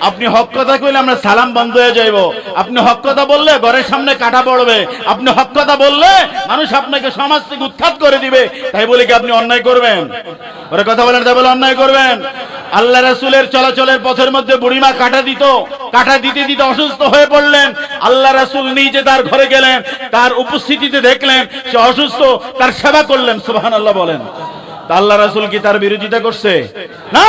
আপনি হক কথা কইলে আমরা সালাম বন্ধ হয়ে যাইব। আপনি হক কথা বললে ঘরের সামনে কাটা পড়বে। আপনি হক কথা বললে মানুষ আপনাকে সমাজ থেকে উৎখাত করে দিবে। তাই বলে কি আপনি অন্যায় করবেন? ওরে কথা বলেন, তাই বলে অন্যায় করবেন? আল্লাহ রাসূলের চলাচলের পথের মধ্যে বুড়িমা কাটা দিত, কাটা দিতে দিতে অসুস্থ হয়ে পড়লেন। আল্লাহ রাসূল নিজে তার ঘরে গেলেন, তার উপস্থিতিতে দেখলেন সে অসুস্থ, তার সেবা করলেন। সুবহানাল্লাহ বলেন। আল্লাহ রাসূল কি তার বিরোধিতা করছে? না,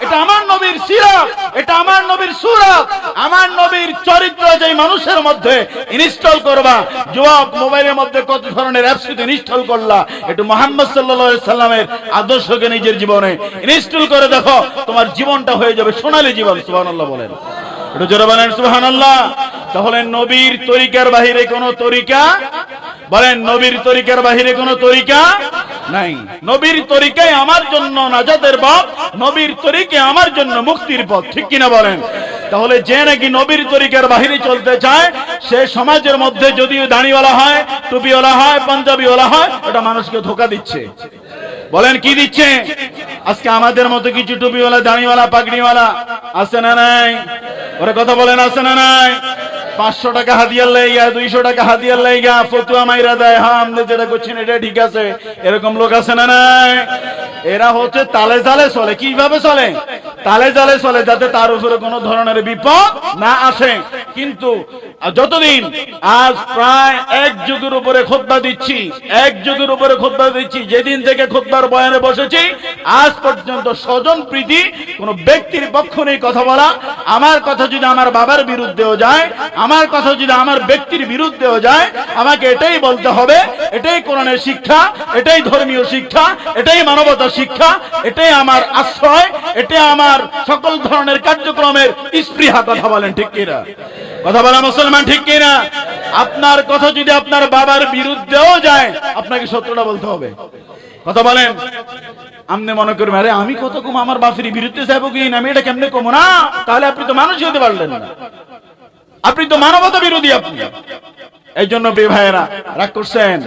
এটা আমার নবীর সিরাত, এটা আমার নবীর সুরাত, আমার নবীর চরিত্র যেই মানুষের মধ্যে ইনস্টল করবা। যুবক, মোবাইলের মধ্যে কত ধরনের অ্যাপস ইনস্টল করলা, একটু মুহাম্মদ সাল্লাল্লাহু আলাইহি সাল্লামের আদর্শকে নিজের জীবনে ইনস্টল করে দেখো, তোমার জীবনটা হয়ে যাবে সোনালী জীবন। সুবহানাল্লাহ বলেন, একটু জোরে বলেন সুবহানাল্লাহ। তাহলে নবীর তরিকার বাহিরে কোনো তরিকা, বলেন নবীর তরিকার বাহিরে কোনো তরিকা নাই। নবীর তরিকায় আমার জন্য নাজাতের পথ, নবীর তরিকা আমার জন্য মুক্তির পথ, ঠিক কিনা বলেন? তাহলে যে নাকি নবীর তরিকার বাহিরে চলতে চায় সে সমাজের মধ্যে যদিও দাড়িওয়ালা হয়, টুপিওয়ালা হয়, পাঞ্জাবিওয়ালা হয়, ওটা মানুষকে ধোঁকা দিচ্ছে। বলেন কি দিচ্ছে? আজকে আমাদের মতো কিছু টুপিওয়ালা, দাড়িওয়ালা, পাগড়িওয়ালা আছে না নাই? ওরা কথা বলেন, আছে না নাই? 500 টাকা হাদিয়ার লাইগা, 200 টাকা হাদিয়ার লাইগা ফতুয়া মাইরা দেয়, হ্যাঁ আপনি যেটা করছেন এটা ঠিক আছে। এরকম লোক আছে না নাই? এরা হচ্ছে তালে জালে চলে। কিভাবে চলে? তালে জালে চলে, যাতে তার উপরে কোনো ধরনের বিপদ না আসে। কিন্তু যতদিন, আজ প্রায় 1 যুগের উপরে খুতবা দিচ্ছি, 1 যুগের উপরে খুতবা দিচ্ছি, যেদিন থেকে খুতবার বয়ানে বসেছি আজ পর্যন্ত স্বজন প্রীতি কোন ব্যক্তির পক্ষ নেই কথা বলা। আমার কথা যদি আমার বাবার বিরুদ্ধেও যায়, আমার কথা যদি আমার ব্যক্তির বিরুদ্ধেও যায়, আমাকে এটাই বলতে হবে, এটাই কোরআনের শিক্ষা, এটাই ধর্মীয় শিক্ষা, এটাই মানবতা শিক্ষা, এটাই আমার আশ্রয়, এটাই আমার সকল ধরনের কার্যক্রমের স্পৃহা। কথা বলেন ঠিক কিনা? কথা বলা মুসলমান, ঠিক কিনা? আপনার কথা যদি আপনার বাবার বিরুদ্ধেও যায়, আপনাকে সত্যটা বলতে হবে। কথা বলেন। আপনি মনে করবেন আরে আমি কত কম আমার বাপের বিরুদ্ধে যাবো কি, আমি এটা কেমনে কমো না? তাহলে আপনি তো মানুষ হতে পারলেন না, আপনি তো মানবতা বিরোধী। আপনি এই জন্য ভাইয়েরা রাগ করছেন,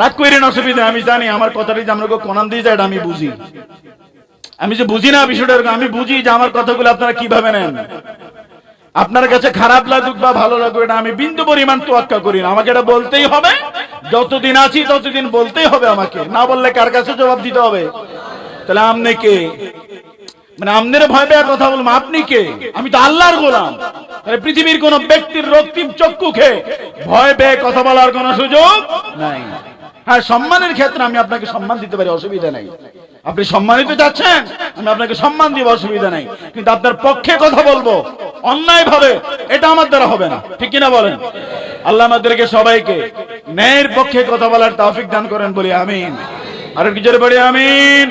রাগ করেন, অসুবিধা। আমি জানি আমার কথাটি যে আমরা কোনান দিয়ে যায়, এটা আমি বুঝি। আমি যে বুঝি না বিষয়টা, আমি বুঝি যে আমার কথাগুলো আপনারা কিভাবে নেন। আপনার কাছে খারাপ লাগুক বা ভালো লাগুক, এটা আমি বিন্দু পরিমাণ তোয়াক্কা করি না। আমাকে এটা বলতেই হবে, যতদিন আছি ততদিন বলতেই হবে। আমাকে না বললে কার কাছে জবাব দিতে হবে? তাহলে আপনি কে? মানে আপনার ভয় পেয়ে কথা বলবো? আপনি কে? আমি তো আল্লাহর গোলাম। পৃথিবীর কোন ব্যক্তির রক্তিম চক্ষু খেয়ে ভয় পেয়ে কথা বলার কোন সুযোগ নাই। হ্যাঁ, সম্মানের ক্ষেত্রে আমি আপনাকে সম্মান দিতে পারি, অসুবিধা নাই। আপনি সম্মানিত চাচ্ছেন, আমি আপনাকে সম্মান দিব, অসুবিধা নাই। কিন্তু আপনার পক্ষে কথা বলবো অন্যায় ভাবে, এটা আমার দ্বারা হবে না, ঠিক কিনা বলেন? আল্লাহ আমাদেরকে সবাইকে ন্যায়ের পক্ষে কথা বলার তৌফিক দান করেন, বলি আমিন। আর কি জোরে বলি আমিন।